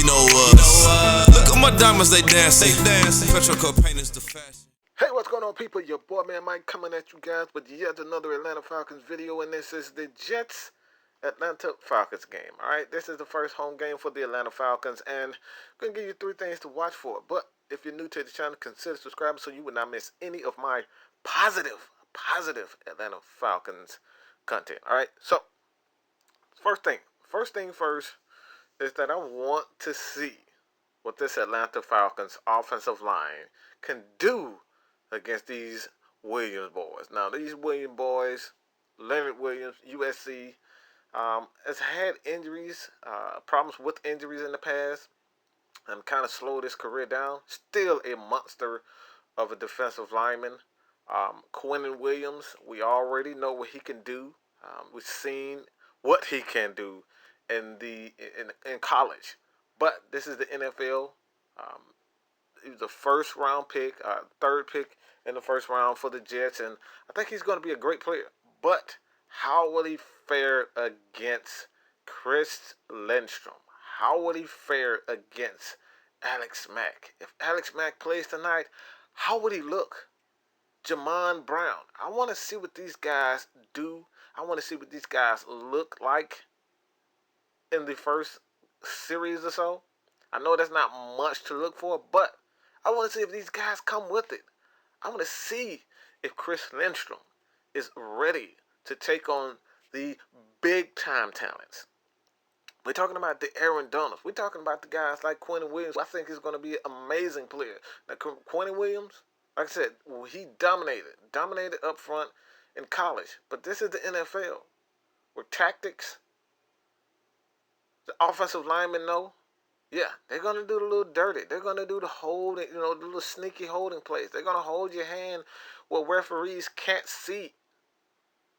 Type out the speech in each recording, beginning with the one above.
You know us. Look at my diamonds, they dance. Petro cocaine is the fashion. Hey, what's going on, people? Your boy, man Mike, coming at you guys with yet another Atlanta Falcons video, and this is the Jets Atlanta Falcons game. All right, this is the first home game for the Atlanta Falcons, and I'm gonna give you 3 things to watch for. But if you're new to the channel, consider subscribing so you will not miss any of my positive Atlanta Falcons content. All right, so first thing first is that I want to see what this Atlanta Falcons offensive line can do against these Williams boys. Now, these Williams boys, Leonard Williams, USC, has had injuries, problems with injuries in the past, and kind of slowed his career down. Still a monster of a defensive lineman. Quinnen Williams, we already know what he can do. We've seen what he can do in college, but this is the NFL. He was a first round pick, third pick in the first round for the Jets, and I think he's going to be a great player. But how will he fare against Chris Lindstrom? How will he fare against Alex Mack? If Alex Mack plays tonight, how would he look? Jomon Brown. I want to see what these guys do. I want to see what these guys look like in the first series or so. I know that's not much to look for, but I want to see if these guys come with it. I want to see if Chris Lindstrom is ready to take on the big-time talents. We're talking about the Aaron Donalds. We're talking about the guys like Quinnen Williams. I think he's going to be an amazing player. Now, Quinnen Williams, like I said, he dominated up front in college. But this is the NFL, where tactics, the offensive linemen know. Yeah, they're going to do the little dirty. They're going to do the holding, the little sneaky holding plays. They're going to hold your hand where referees can't see.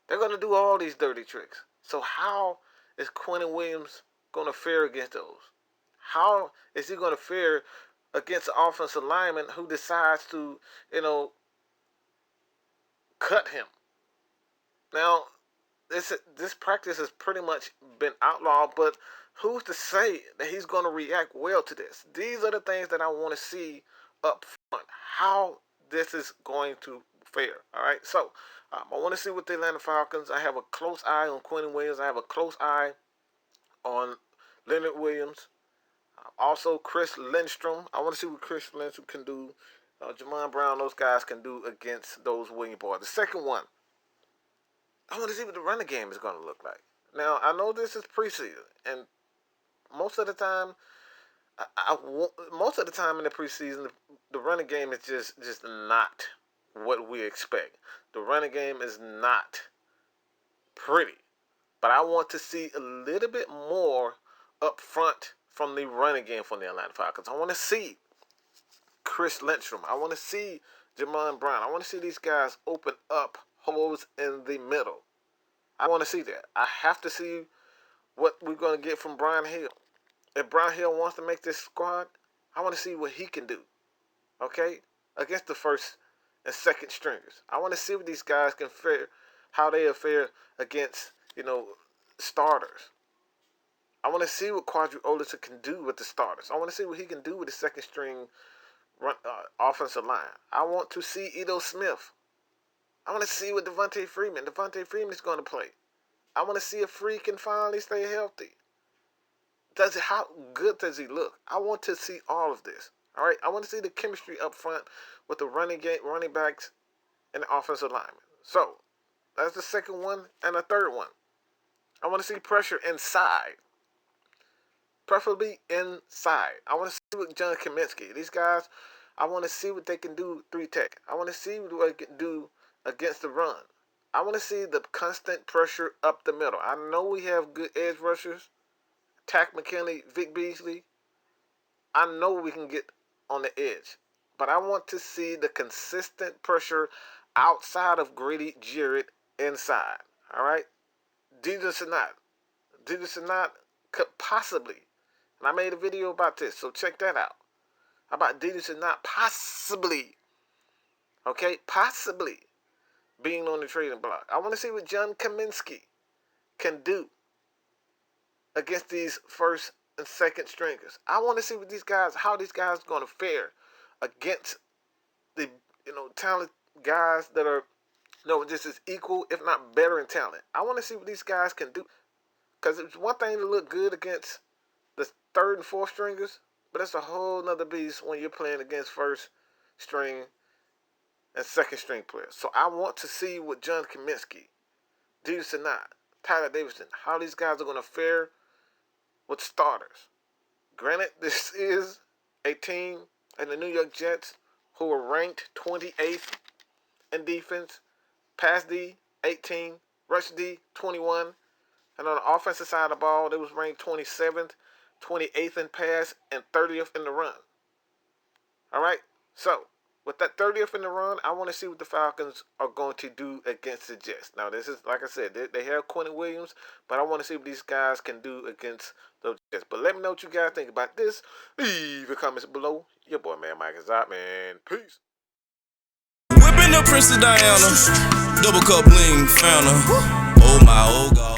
They're going to do all these dirty tricks. So how is Quinnen Williams going to fare against those? How is he going to fare against an offensive lineman who decides to, cut him? Now, this practice has pretty much been outlawed, but who's to say that he's going to react well to this? These are the things that I want to see up front, how this is going to fare. All right, so I want to see what the Atlanta Falcons. I have a close eye on Quinnen Williams. I have a close eye on Leonard Williams. Also, Chris Lindstrom. I want to see what Chris Lindstrom can do. Jomon Brown, those guys can do against those Williams boys. The second one, I want to see what the running game is going to look like. Now, I know this is preseason, and most of the time, most of the time in the preseason, the running game is just not what we expect. The running game is not pretty, but I want to see a little bit more up front from the running game from the Atlanta Falcons. I want to see Chris Lindstrom. I want to see Jomon Brown. I want to see these guys open up holes in the middle. I want to see that. I have to see what we're going to get from Brian Hill. If Brian Hill wants to make this squad, I want to see what he can do, okay, against the first and second stringers. I want to see what these guys can fare, how they fare against, starters. I want to see what Quadri Olison can do with the starters. I want to see what he can do with the second string offensive line. I want to see Ito Smith. I want to see what Devontae Freeman is going to play. I want to see if Free can finally stay healthy. How good does he look? I want to see all of this. All right, I want to see the chemistry up front with the running backs, and the offensive linemen. So that's the second one, and the third one, I want to see pressure inside, preferably inside. I want to see what John Kaminsky, these guys, I want to see what they can do 3-tech. I want to see what they can do against the run. I want to see the constant pressure up the middle. I know we have good edge rushers, Tack McKinley, Vic Beasley. I know we can get on the edge, but I want to see the consistent pressure outside of Grady Jarrett inside. All right, Deja Sanat could possibly, and I made a video about this, so check that out. About Deja Sanat possibly, possibly being on the trading block. I want to see what John Kaminsky can do against these first and second stringers. I want to see what how these guys are going to fare against the talent guys that are just as equal, if not better in talent. I want to see what these guys can do, because it's one thing to look good against the third and fourth stringers, but it's a whole nother beast when you're playing against first string and second string players. So I want to see what John Kaminsky, Deuce Sanat, Tyler Davidson, how these guys are going to fare with starters. Granted, this is a team in the New York Jets who were ranked 28th in defense, pass D 18, rush D 21, and on the offensive side of the ball, they was ranked 27th, 28th in pass, and 30th in the run. All right, so with that 30th in the run, I want to see what the Falcons are going to do against the Jets. Now, this is, like I said, they have Quinnen Williams, but I want to see what these guys can do against the Jets. But let me know what you guys think about this. Leave your comments below. Your boy, man, Mike is out, man. Peace. Whipping the Princess Diana, double cup bling, found her. Oh my, oh God.